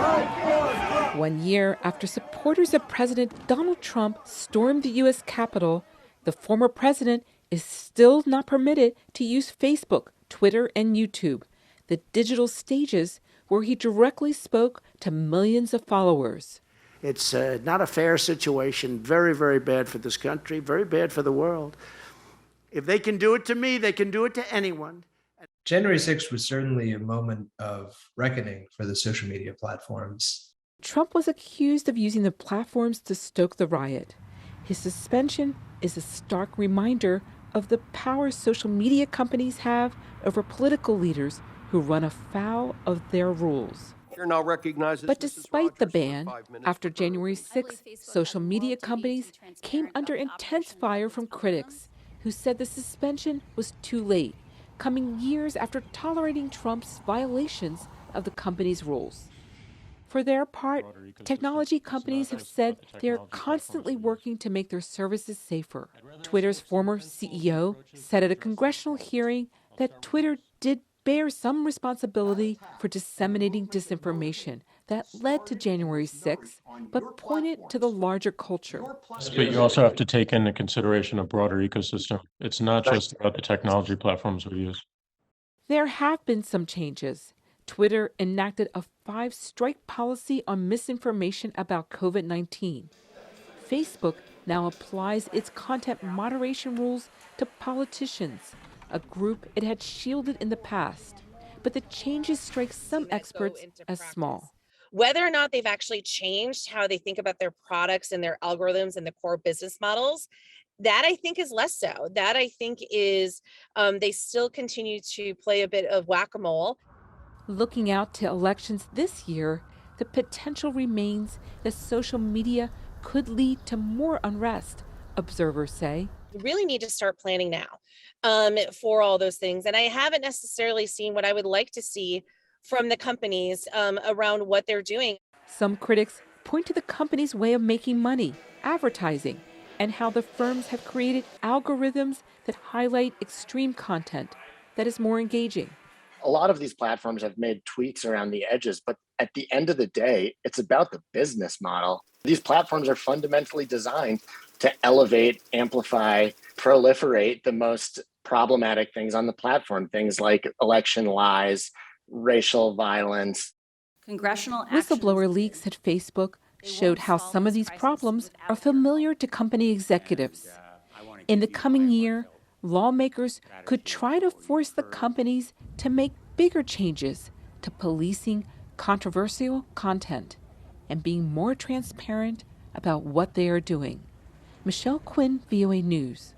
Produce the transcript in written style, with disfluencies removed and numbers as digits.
1 year after supporters of President Donald Trump stormed the U.S. Capitol, the former president is still not permitted to use Facebook, Twitter, and YouTube, the digital stages where he directly spoke to millions of followers. It's not a fair situation, very, very bad for this country, very bad for the world. If they can do it to me, they can do it to anyone. January 6th was certainly a moment of reckoning for the social media platforms. Trump was accused of using the platforms to stoke the riot. His suspension is a stark reminder of the power social media companies have over political leaders who run afoul of their rules. But despite the ban, after January 6th, social media companies came under intense fire from critics who said the suspension was too late, coming years after tolerating Trump's violations of the company's rules. For their part, technology companies have said they are constantly working to make their services safer. Twitter's former CEO said at a congressional hearing that Twitter did bear some responsibility for disseminating disinformation that led to January 6th, but pointed to the larger culture. But you also have to take into consideration a broader ecosystem. It's not just about the technology platforms we use. There have been some changes. Twitter enacted a 5-strike policy on misinformation about COVID-19. Facebook now applies its content moderation rules to politicians, a group it had shielded in the past. But the changes strike some experts as small. Whether or not they've actually changed how they think about their products and their algorithms and the core business models, that I think is less so. That I think is they still continue to play a bit of whack-a-mole. Looking out to elections this year, the potential remains that social media could lead to more unrest, observers say. We really need to start planning now for all those things. And I haven't necessarily seen what I would like to see from the companies around what they're doing. Some critics point to the company's way of making money, advertising, and how the firms have created algorithms that highlight extreme content that is more engaging. A lot of these platforms have made tweaks around the edges, but at the end of the day, it's about the business model. These platforms are fundamentally designed to elevate, amplify, proliferate the most problematic things on the platform, things like election lies, racial violence. Whistleblower leaks at Facebook showed how some of these problems are familiar to company executives. In the coming year, lawmakers could try to force the companies to make bigger changes to policing controversial content and being more transparent about what they are doing. Michelle Quinn, VOA News.